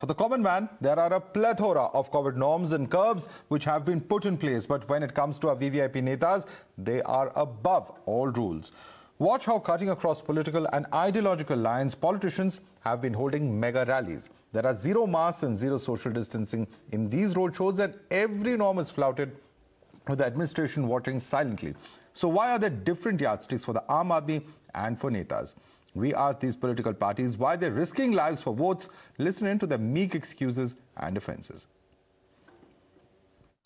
For the common man, there are a plethora of COVID norms and curbs which have been put in place. But when it comes to our VVIP netas, they are above all rules. Watch how, cutting across political and ideological lines, politicians have been holding mega rallies. There are zero masks and zero social distancing in these roadshows, and every norm is flouted with the administration watching silently. So why are there different yardsticks for the Aam Aadmi and for netas? We asked these political parties why they're risking lives for votes. Listen in to their meek excuses and defenses.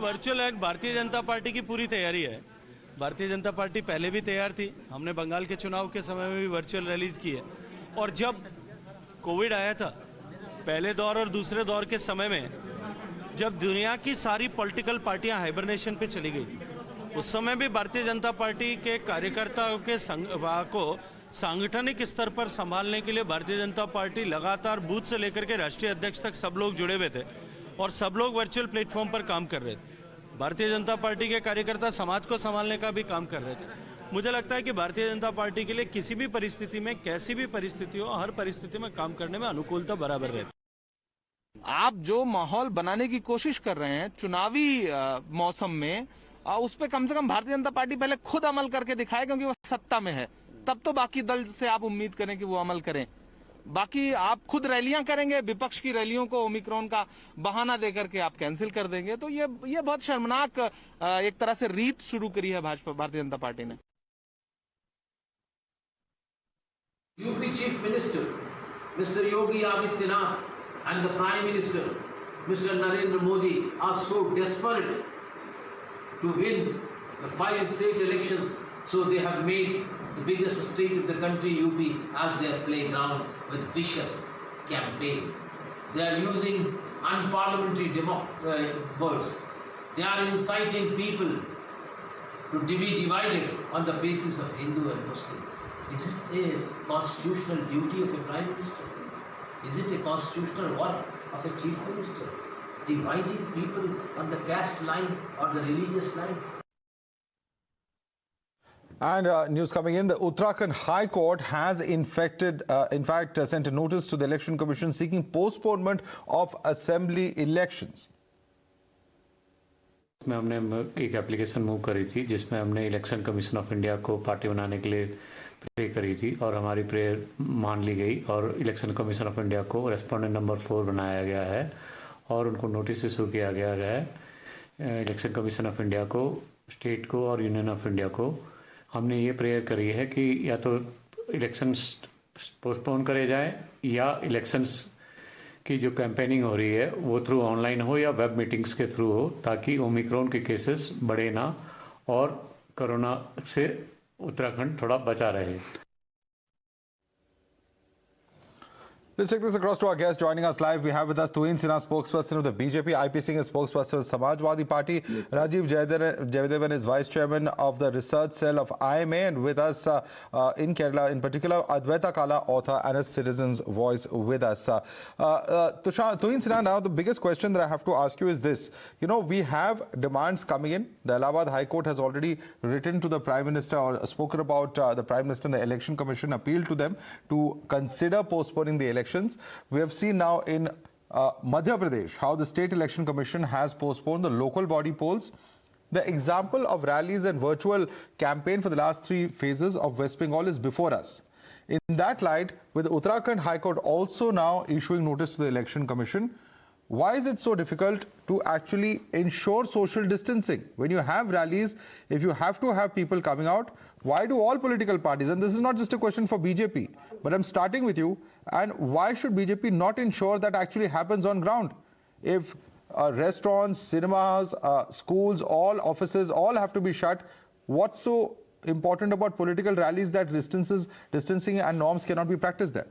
Virtual act Bharatiya Janata party की पूरी तैयारी है। Bharatiya Janata party पहले भी तैयार थी। हमने बंगाल के चुनाव के समय में भी वर्चुअल रैलीज की है। और जब कोविड आया था, पहले दौर और दूसरे दौर के समय में जब दुनिया की सारी पॉलिटिकल पार्टियां हाइबरनेशन पे चली गई, उस समय भी भारतीय जनता पार्टी के कार्यकर्ताओं के को सांगठनिक स्तर पर संभालने के लिए भारतीय जनता पार्टी लगातार बूथ से लेकर के राष्ट्रीय अध्यक्ष तक सब लोग जुड़े हुए थे और सब लोग वर्चुअल प्लेटफॉर्म पर काम कर रहे थे। भारतीय जनता पार्टी के कार्यकर्ता समाज को संभालने का भी काम कर रहे थे। मुझे लगता है कि भारतीय जनता पार्टी के लिए किसी भी परिस्थिति में, कैसी भी परिस्थिति हो, हर परिस्थिति में काम करने में अनुकूलता बराबर रहती। आप जो माहौल बनाने की कोशिश कर रहे हैं चुनावी मौसम में, उस पर कम से कम भारतीय जनता पार्टी पहले खुद अमल करके दिखाए, क्योंकि वो सत्ता में है। तब तो बाकी दल से आप उम्मीद करें कि वो अमल करें। बाकी आप खुद रैलियां करेंगे, विपक्ष की रैलियों को ओमिक्रॉन का बहाना देकर के आप कैंसिल कर देंगे, तो ये बहुत शर्मनाक एक तरह से रीत शुरू करी है भारतीय जनता पार्टी ने। UP chief minister mister Yogi Adityanath and the Prime Minister, Mr. Narendra Modi, are so desperate to win the 5 state elections, so they have made the biggest state of the country, UP, as their playground with vicious campaign. They are using unparliamentary words. They are inciting people to be divided on the basis of Hindu and Muslim. Is it a constitutional duty of a Prime Minister? Is it a constitutional work of a Chief Minister, dividing people on the caste line or the religious line? And news coming in, the Uttarakhand High Court has in fact sent a notice to the Election Commission seeking postponement of assembly elections. इसमें हमने एक application move करी थी जिसमें हमने election commission of India को party बनाने के लिए प्रे करी थी और हमारी प्रेयर मान ली गई और इलेक्शन कमीशन ऑफ इंडिया को रेस्पोंडेंट नंबर 4 बनाया गया है और उनको नोटिस इशू किया गया है इलेक्शन कमीशन ऑफ इंडिया को, स्टेट को और यूनियन ऑफ इंडिया को। हमने ये प्रेयर करी है कि या तो इलेक्शंस पोस्टपोन करे जाए या इलेक्शंस की जो कैंपेनिंग हो रही है वो थ्रू ऑनलाइन हो या वेब मीटिंग्स के थ्रू हो, ताकि ओमिक्रॉन के केसेस बढ़े ना और कोरोना से उत्तराखंड थोड़ा बचा रहे। Let's take this across to our guest. Joining us live, we have with us Tuhin Sinha, spokesperson of the BJP, IP Singh is spokesperson of the Samajwadi Party, Rajiv Jaydevan is vice chairman of the research cell of IMA, and with us in Kerala, in particular, Advaita Kala, author and a citizen's voice with us. Tuhin Sinha, now the biggest question that I have to ask you is this. You know, we have demands coming in. The Allahabad High Court has already written to the Prime Minister or spoken about the Prime Minister and the Election Commission, appealed to them to consider postponing the election. We have seen now in Madhya Pradesh how the State Election Commission has postponed the local body polls. The example of rallies and virtual campaign for the last 3 phases of West Bengal is before us. In that light, with Uttarakhand High Court also now issuing notice to the Election Commission, why is it so difficult to actually ensure social distancing? When you have rallies, if you have to have people coming out, why do all political parties, and this is not just a question for BJP, but I'm starting with you, and why should BJP not ensure that actually happens on ground? If restaurants, cinemas, schools, all offices, all have to be shut, what's so important about political rallies that distancing and norms cannot be practiced there?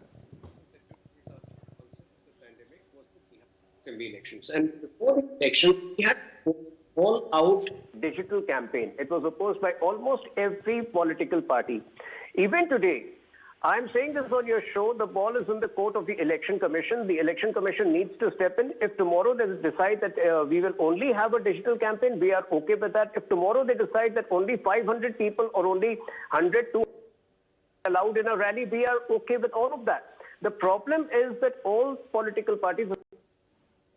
Assembly elections, and before the election we had all out digital campaign. It was opposed by almost every political party. Even today, I'm saying this on your show, the ball is in the court of the Election Commission. The Election Commission needs to step in. If tomorrow they decide that we will only have a digital campaign, we are okay with that. If tomorrow they decide that only 500 people or only 100 to allowed in a rally, we are okay with all of that. The problem is that all political parties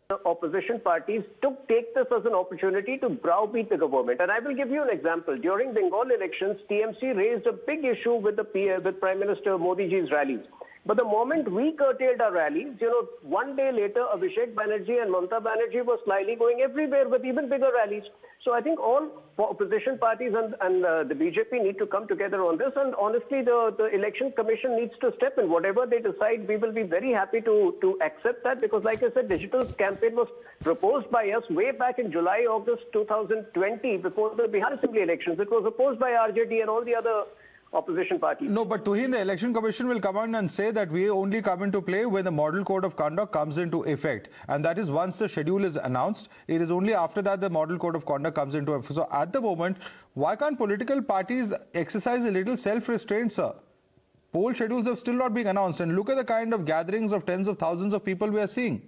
opposition parties take this as an opportunity to browbeat the government. And I will give you an example. During Bengal elections, TMC raised a big issue with with Prime Minister Modi ji's rallies. But the moment we curtailed our rallies, one day later, Abhishek Banerjee and Mamata Banerjee were slyly going everywhere with even bigger rallies. So I think all opposition parties and the BJP need to come together on this. And honestly, the Election Commission needs to step in. Whatever they decide, we will be very happy to accept that, because like I said, digital campaign was proposed by us way back in July, August 2020, before the Bihar Assembly elections. It was opposed by RJD and all the other opposition parties. No, but Tuhin, the Election Commission will come on and say that we only come into play when the Model Code of Conduct comes into effect. And that is once the schedule is announced. It is only after that the Model Code of Conduct comes into effect. So at the moment, why can't political parties exercise a little self-restraint, sir? Poll schedules have still not been announced. And look at the kind of gatherings of tens of thousands of people we are seeing.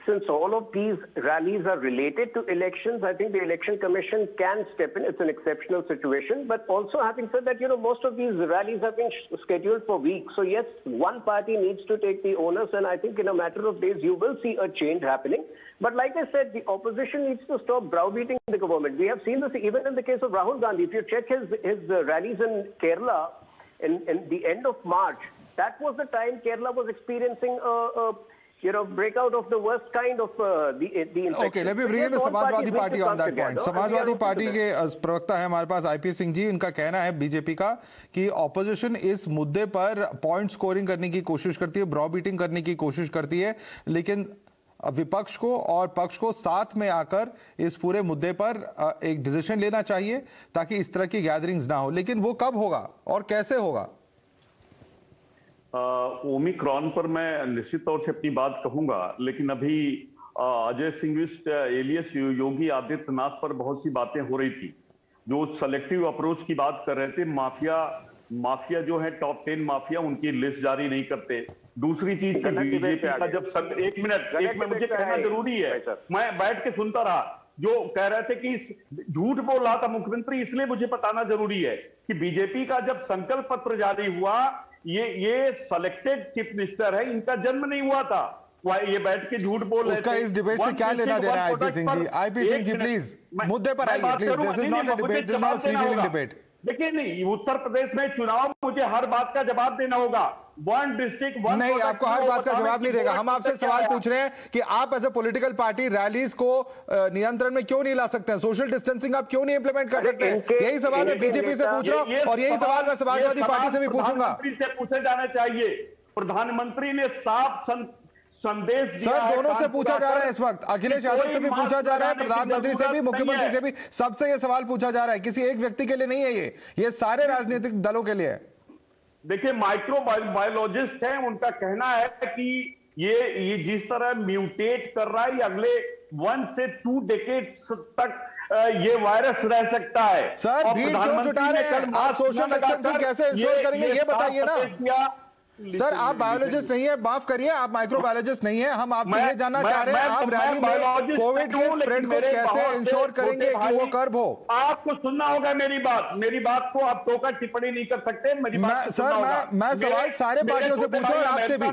Since all of these rallies are related to elections, I think the Election Commission can step in. It's an exceptional situation. But also, having said that, most of these rallies have been scheduled for weeks. So yes, one party needs to take the onus, and I think in a matter of days, you will see a change happening. But like I said, the opposition needs to stop browbeating the government. We have seen this even in the case of Rahul Gandhi. If you check his rallies in Kerala in the end of March, that was the time Kerala was experiencing breakout of the worst kind of the infection. Okay, let me bring in the Samajwadi Party on that point. Samajwadi Party के प्रवक्ता है हमारे पास IP Singh जी. उनका कहना है BJP का कि opposition इस मुद्दे पर पॉइंट स्कोरिंग करने की कोशिश करती है, ब्रॉ बीटिंग करने की कोशिश करती है, लेकिन विपक्ष को और पक्ष को साथ में आकर इस पूरे मुद्दे पर एक डिसीजन लेना चाहिए ताकि इस तरह की गैदरिंग्स ना हो. लेकिन वो कब होगा और कैसे होगा? ओमिक्रॉन पर मैं निश्चित तौर से अपनी बात कहूंगा, लेकिन अभी अजय सिंघविस्ट एलियस योगी आदित्यनाथ पर बहुत सी बातें हो रही थी. जो सेलेक्टिव अप्रोच की बात कर रहे थे, माफिया जो है टॉप 10 माफिया, उनकी लिस्ट जारी नहीं करते. दूसरी चीज की बीजेपी का जब एक मिनट मुझे कहना जरूरी है, मैं बैठ के सुनता रहा. जो कह रहे थे कि झूठ बोल रहा था मुख्यमंत्री, इसलिए मुझे बताना जरूरी है कि बीजेपी का जब संकल्प पत्र जारी हुआ, ये सेलेक्टेड चीफ मिनिस्टर है, इनका जन्म नहीं हुआ था. ये बैठ के झूठ बोल रहे थे. उसका इस डिबेट से क्या लेना देना है? IP Singh ji, IP Singh ji please मुद्दे पर आइए please. This is not a debate, this is not a free debate. देखिए नहीं, उत्तर प्रदेश में चुनाव, मुझे हर बात का जवाब देना होगा. वन डिस्ट्रिक्ट वन नहीं, आपको हर बात का जवाब नहीं देगा. हम आपसे सवाल पूछ रहे हैं कि आप as a political party rallies को नियंत्रण में क्यों नहीं ला सकते हैं? सोशल डिस्टेंसिंग आप क्यों नहीं इंप्लीमेंट कर सकते हैं? यही सवाल मैं बीजेपी से पूछ रहा हूं और यही सवाल मैं समाजवादी पार्टी से भी पूछूंगा. प्रधानमंत्री से पूछे जाने चाहिए. प्रधानमंत्री ने साफ संदेश दिया. सर, दोनों से पूछा जा रहा है इस वक्त. अखिलेश यादव से भी पूछा जा रहा है, प्रधानमंत्री से भी, मुख्यमंत्री से भी, सबसे ये सवाल पूछा जा रहा है. किसी एक व्यक्ति के लिए नहीं है, ये सारे राजनीतिक दलों के लिए है. देखिए, माइक्रोबायोलॉजिस्ट हैं, उनका कहना है कि ये जिस तरह म्यूटेट कर रहा है, ये अगले 1 से 2 डेकेड्स तक ये वायरस रह सकता है. सर, भीड़ क्यों जुटा रहे हैं? आप सोशल डिस्टेंसिंग कैसे इंश्योर करेंगे, ये बताइए ना. सर, आप बायोलॉजिस्ट नहीं है, माफ करिए, आप माइक्रोबायोलॉजिस्ट नहीं है. हम आपसे ये जानना चाह रहे हैं, आप रैली में कोविड के स्प्रेड को कैसे इंश्योर करेंगे कि वो कर्ब हो? आपको सुनना होगा मेरी बात को आप टोकर टिप्पणी नहीं कर सकते. मेरी बात सर, मैं सवाल सारे पार्टियों से पूछा और आपसे भी.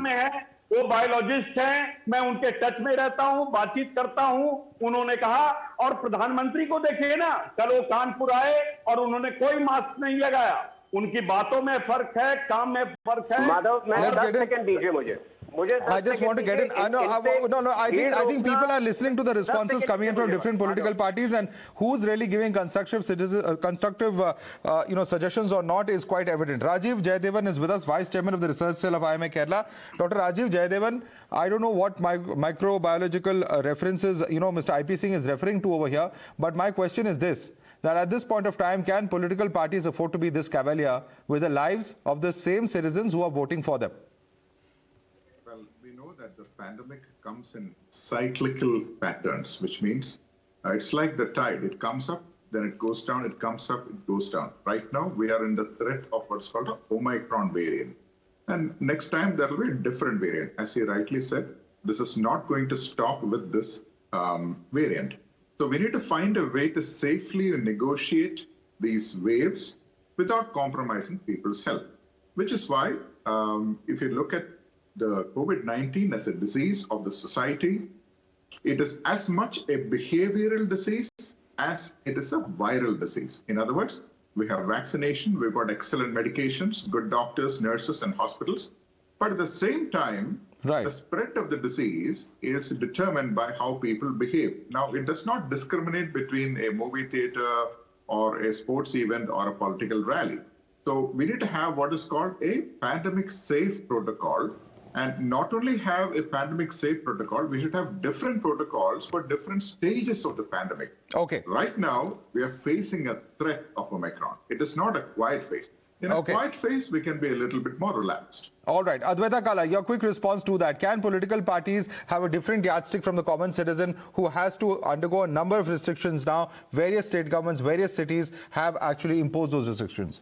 वो बायोलॉजिस्ट हैं, मैं उनके टच में रहता हूं, बातचीत करता हूं. उन्होंने कहा, और प्रधानमंत्री को देखिए ना, कल वो कानपुर आए और उन्होंने कोई मास्क नहीं लगाया. उनकी बातों में फर्क है, काम में फर्क है. माधव, मैं 10 सेकंड दीजिए मुझे. I just want to get in. No. I think people are listening to the responses coming in from different political parties, and who's really giving constructive suggestions or not is quite evident. Rajiv Jayadevan is with us, Vice Chairman of the Research Cell of IMA Kerala. Dr. Rajiv Jayadevan, I don't know what microbiological references Mr. IP Singh is referring to over here, but my question is this: that at this point of time, can political parties afford to be this cavalier with the lives of the same citizens who are voting for them? That the pandemic comes in cyclical patterns, which means it's like the tide. It comes up, then it goes down, it comes up, it goes down. Right now, we are in the threat of what's called an Omicron variant. And next time, there will be a different variant. As you rightly said, this is not going to stop with this variant. So we need to find a way to safely negotiate these waves without compromising people's health, which is why if you look at the COVID-19 as a disease of the society. It is as much a behavioral disease as it is a viral disease. In other words, we have vaccination, we've got excellent medications, good doctors, nurses, and hospitals. But at the same time, Right. the spread of the disease is determined by how people behave. Now, it does not discriminate between a movie theater or a sports event or a political rally. So we need to have what is called a pandemic safe protocol. And not only have a pandemic safe protocol, we should have different protocols for different stages of the pandemic. Okay. Right now, we are facing a threat of Omicron. It is not a quiet phase. In a quiet phase, we can be a little bit more relaxed. All right. Adwaita Kala, your quick response to that. Can political parties have a different yardstick from the common citizen who has to undergo a number of restrictions now? Various state governments, various cities have actually imposed those restrictions.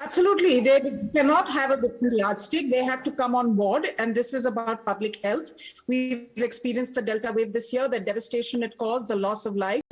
Absolutely. They cannot have a different yardstick. They have to come on board. And this is about public health. We've experienced the Delta wave this year, the devastation it caused, the loss of life.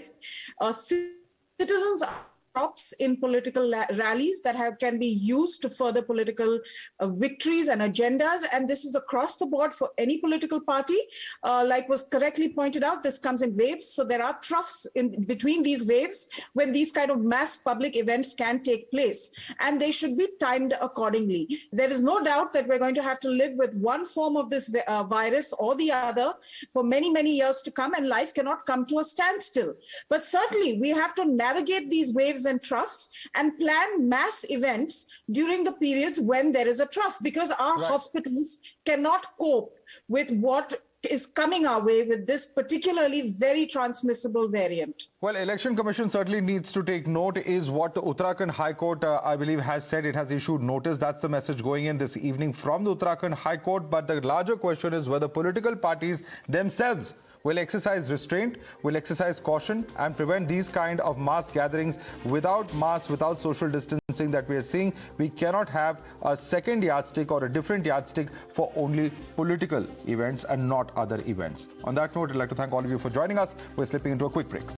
Citizens are props in political rallies that can be used to further political victories and agendas. And this is across the board for any political party. Like was correctly pointed out, this comes in waves. So there are troughs in between these waves when these kind of mass public events can take place. And they should be timed accordingly. There is no doubt that we're going to have to live with one form of this virus or the other for many, many years to come. And life cannot come to a standstill. But certainly we have to navigate these waves and troughs and plan mass events during the periods when there is a trough, because our hospitals cannot cope with what is coming our way with this particularly very transmissible variant. Well, Election Commission certainly needs to take note is what the Uttarakhand High Court, I believe, has said. It has issued notice. That's the message going in this evening from the Uttarakhand High Court. But the larger question is whether political parties themselves will exercise restraint, will exercise caution and prevent these kind of mass gatherings without masks, without social distancing that we are seeing. We cannot have a second yardstick or a different yardstick for only political events and not other events. On that note, I'd like to thank all of you for joining us. We're slipping into a quick break.